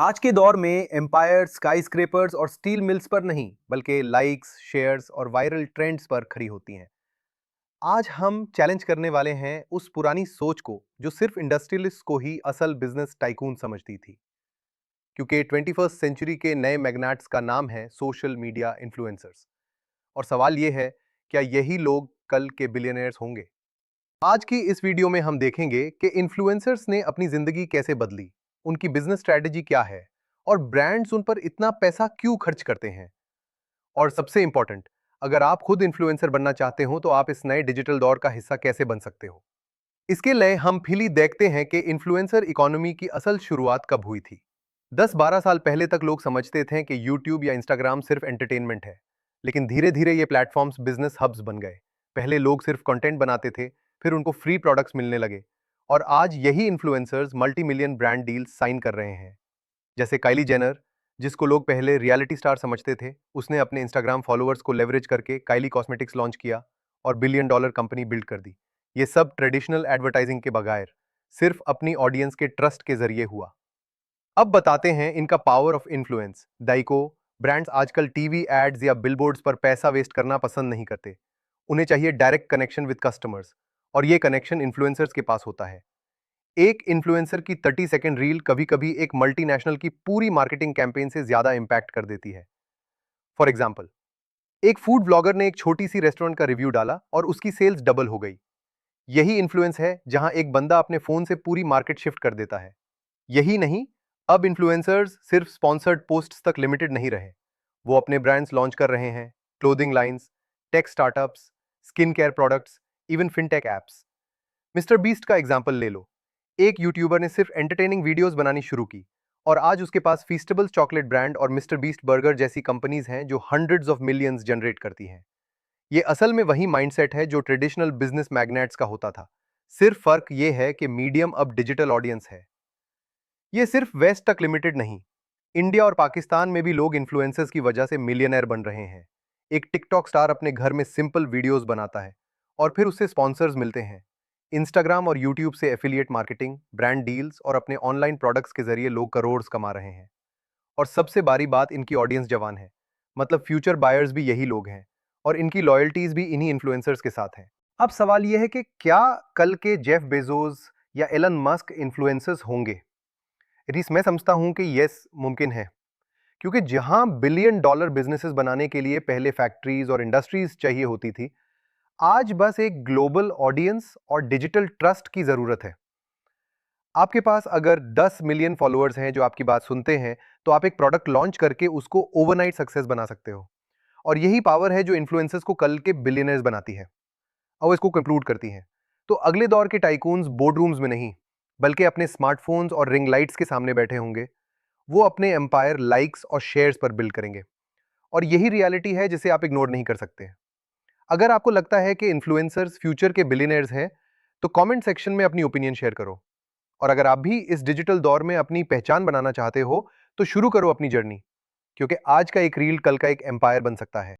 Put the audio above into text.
आज के दौर में एम्पायर स्काई स्क्रेपर्स और स्टील मिल्स पर नहीं बल्कि लाइक्स, शेयर्स और वायरल ट्रेंड्स पर खड़ी होती हैं। आज हम चैलेंज करने वाले हैं उस पुरानी सोच को जो सिर्फ इंडस्ट्रियलिस्ट को ही असल बिजनेस टाइकून समझती थी। क्योंकि 21st सेंचुरी के नए मैग्नेट्स का नाम है सोशल मीडिया इन्फ्लुएंसर्स। और सवाल यह है, क्या यही लोग कल के बिलियनर्स होंगे? आज की इस वीडियो में हम देखेंगे कि इन्फ्लुएंसर्स ने अपनी जिंदगी कैसे बदली, उनकी बिजनेस स्ट्रेटेजी क्या है और ब्रांड्स उन पर इतना पैसा क्यों खर्च करते हैं। और सबसे इंपॉर्टेंट, अगर आप खुद इन्फ्लुएंसर बनना चाहते हो तो आप इस नए डिजिटल दौर का हिस्सा कैसे बन सकते हो। इसके लिए हम फिली देखते हैं कि इन्फ्लुएंसर इकोनॉमी की असल शुरुआत कब हुई थी। 10-12 साल पहले तक लोग समझते थे कि यूट्यूब या इंस्टाग्राम सिर्फ एंटरटेनमेंट है, लेकिन धीरे धीरे ये प्लेटफॉर्म्स बिजनेस हब्स बन गए। पहले लोग सिर्फ कंटेंट बनाते थे, फिर उनको फ्री प्रोडक्ट्स मिलने लगे, और आज यही influencers multi million brand deals sign कर रहे हैं। जैसे काइली जेनर, जिसको लोग पहले रियलिटी स्टार समझते थे, उसने अपने इंस्टाग्राम फॉलोअर्स को लेवरेज करके काइली कॉस्मेटिक्स लॉन्च किया और बिलियन डॉलर कंपनी बिल्ड कर दी। ये सब ट्रेडिशनल एडवर्टाइजिंग के बगैर सिर्फ अपनी ऑडियंस के ट्रस्ट के जरिए हुआ। अब बताते हैं इनका पावर ऑफ इन्फ्लुएंस। दाइको ब्रांड्स आजकल टीवी एड्स या बिलबोर्ड्स पर पैसा वेस्ट करना पसंद नहीं करते। उन्हें चाहिए डायरेक्ट कनेक्शन विद कस्टमर्स, और ये कनेक्शन इन्फ्लुएंसर्स के पास होता है। एक इन्फ्लुएंसर की 30 सेकंड रील कभी कभी एक मल्टीनेशनल की पूरी मार्केटिंग कैंपेन से ज्यादा इंपैक्ट कर देती है। फॉर एग्जाम्पल, एक फूड ब्लॉगर ने एक छोटी सी रेस्टोरेंट का रिव्यू डाला और उसकी सेल्स डबल हो गई। यही इन्फ्लुएंस है जहां एक बंदा अपने फोन से पूरी मार्केट शिफ्ट कर देता है। यही नहीं, अब इन्फ्लुएंसर्स सिर्फ स्पॉन्सर्ड पोस्ट्स तक लिमिटेड नहीं रहे। वो अपने ब्रांड्स लॉन्च कर रहे हैं, clothing lines, tech startups, skin care products, even fintech apps. Mister beast का एग्जाम्पल ले लो। एक यूट्यूबर ने सिर्फ एंटरटेनिंग वीडियोस बनानी शुरू की, और आज उसके पास फीस्टेबल्स चॉकलेट ब्रांड और मिस्टर बीस्ट बर्गर जैसी कंपनीज हैं जो हंड्रेड्स ऑफ मिलियंस जनरेट करती हैं। ये असल में वही माइंडसेट है जो ट्रेडिशनल बिजनेस मैग्नेट्स का होता था। सिर्फ फर्क ये है कि मीडियम अब डिजिटल ऑडियंस है। ये सिर्फ वेस्ट तक लिमिटेड नहीं, इंडिया और पाकिस्तान में भी लोग इन्फ्लुएंसर्स की वजह से मिलियनर बन रहे हैं। एक टिकटॉक स्टार अपने घर में सिंपल वीडियोस बनाता है और फिर उससे स्पॉन्सर्स मिलते हैं। इंस्टाग्राम और यूट्यूब से एफिलिएट मार्केटिंग, ब्रांड डील्स और अपने ऑनलाइन प्रोडक्ट्स के जरिए लोग करोड़ कमा रहे हैं। और सबसे बड़ी बात, इनकी ऑडियंस जवान है, मतलब फ्यूचर बायर्स भी यही लोग हैं, और इनकी लॉयल्टीज भी इन्हीं इन्फ्लुएंसर्स के साथ हैं। अब सवाल यह है कि क्या कल के जेफ बेजोस या एलन मस्क इन्फ्लुएंसर्स होंगे? रीस, मैं समझता हूं कि यस, मुमकिन है। क्योंकि जहां बिलियन डॉलर बिजनेसेस बनाने के लिए पहले फैक्ट्रीज और इंडस्ट्रीज चाहिए होती थी, आज बस एक ग्लोबल ऑडियंस और डिजिटल ट्रस्ट की जरूरत है। आपके पास अगर 10 मिलियन फॉलोअर्स हैं जो आपकी बात सुनते हैं, तो आप एक प्रोडक्ट लॉन्च करके उसको ओवरनाइट सक्सेस बना सकते हो। और यही पावर है जो इन्फ्लुएंसर्स को कल के बिलियनर्स बनाती है और इसको कंक्लूड करती है। तो अगले दौर के टाइकून्स बोर्डरूम्स में नहीं, बल्कि अपने स्मार्टफोन्स और रिंग लाइट्स के सामने बैठे होंगे। वो अपने एम्पायर लाइक्स और शेयर्स पर बिल्ड करेंगे, और यही रियलिटी है जिसे आप इग्नोर नहीं कर सकते। अगर आपको लगता है कि इन्फ्लुएंसर्स फ्यूचर के बिलियनर्स हैं, तो कमेंट सेक्शन में अपनी ओपिनियन शेयर करो। और अगर आप भी इस डिजिटल दौर में अपनी पहचान बनाना चाहते हो, तो शुरू करो अपनी जर्नी, क्योंकि आज का एक रील कल का एक एम्पायर बन सकता है।